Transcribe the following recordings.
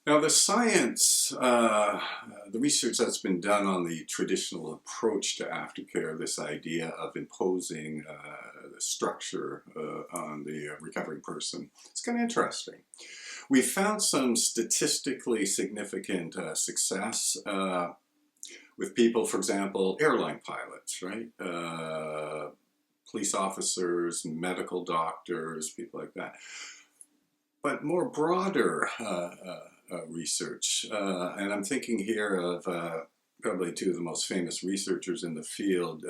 Now, the science, the research that's been done on the traditional approach to aftercare, this idea of imposing the structure on the recovering person, it's kind of interesting. We found some statistically significant success with people, for example, airline pilots, right? Police officers, medical doctors, people like that. But more broader research, and I'm thinking here of probably two of the most famous researchers in the field,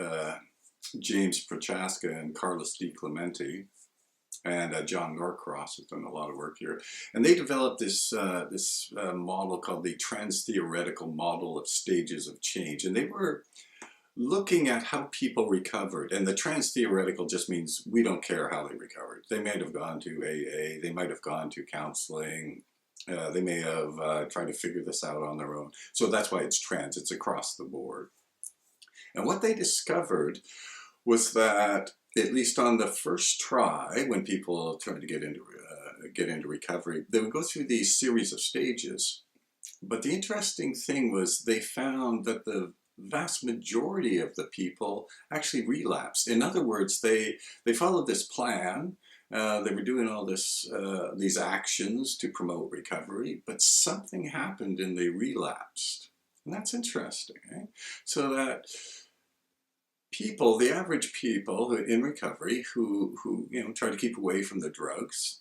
James Prochaska and Carlos Di Clemente, and John Norcross has done a lot of work here. And they developed this model called the trans-theoretical model of stages of change. And they were looking at how people recovered. And the trans-theoretical just means we don't care how they recovered. They might have gone to AA, they might have gone to counseling, they may have tried to figure this out on their own. So that's why it's trans, it's across the board. And what they discovered was that, at least on the first try, when people tried to get into recovery, they would go through these series of stages. But the interesting thing was they found that the vast majority of the people actually relapsed. In other words, they followed this plan. They were doing all these actions to promote recovery, but something happened and they relapsed. And that's interesting, right? So that people, the average people who, in recovery, who try to keep away from the drugs,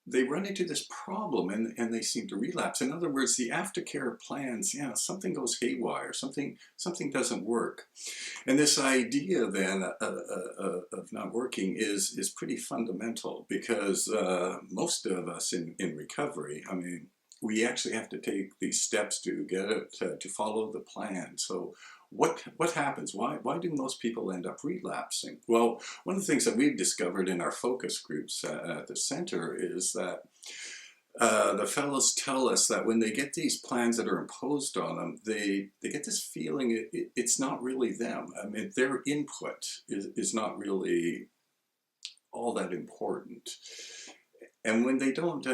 they run into this problem and they seem to relapse. In other words, the aftercare plans, something goes haywire, something doesn't work. And this idea then of not working is pretty fundamental because most of us in recovery, I mean, we actually have to take these steps to get it to follow the plan. So what happens? Why do most people end up relapsing? Well, one of the things that we've discovered in our focus groups at the center is that the fellows tell us that when they get these plans that are imposed on them, they get this feeling it's not really them. I mean, their input is not really all that important. And when they don't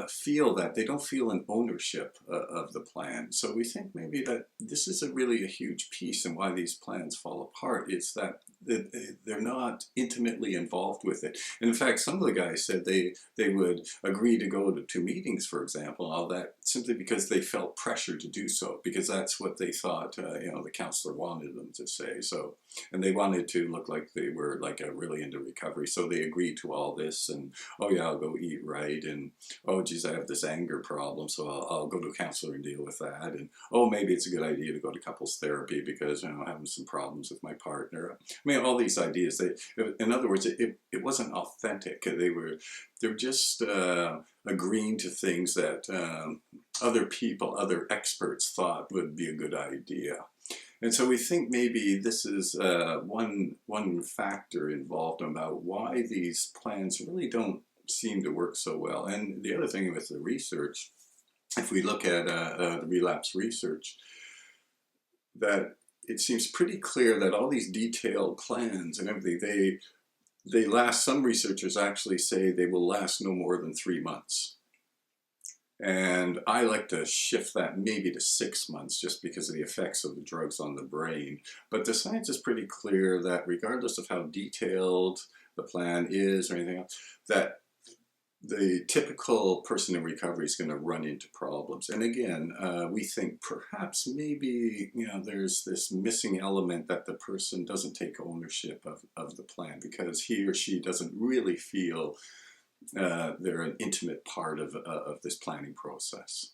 feel that, they don't feel an ownership of the plan. So we think maybe that this is really a huge piece in why these plans fall apart, is that they're not intimately involved with it. And in fact, some of the guys said they would agree to go to meetings, for example, all that, simply because they felt pressure to do so, because that's what they thought the counselor wanted them to say. So, and they wanted to look like they were like really into recovery. So they agreed to all this, and oh yeah, I'll go eat right, and oh geez, I have this anger problem, so I'll go to a counselor and deal with that, and oh, maybe it's a good idea to go to couples therapy because I'm having some problems with my partner. I mean, all these ideas. In other words, it wasn't authentic. They're just agreeing to things that other people, other experts thought would be a good idea. And so we think maybe this is one factor involved about why these plans really don't seem to work so well. And the other thing with the research, if we look at the relapse research, that it seems pretty clear that all these detailed plans and everything, they last, some researchers actually say they will last no more than 3 months. And I like to shift that maybe to 6 months just because of the effects of the drugs on the brain. But the science is pretty clear that regardless of how detailed the plan is or anything else, that the typical person in recovery is going to run into problems. And again, we think perhaps maybe there's this missing element that the person doesn't take ownership of the plan because he or she doesn't really feel they're an intimate part of this planning process.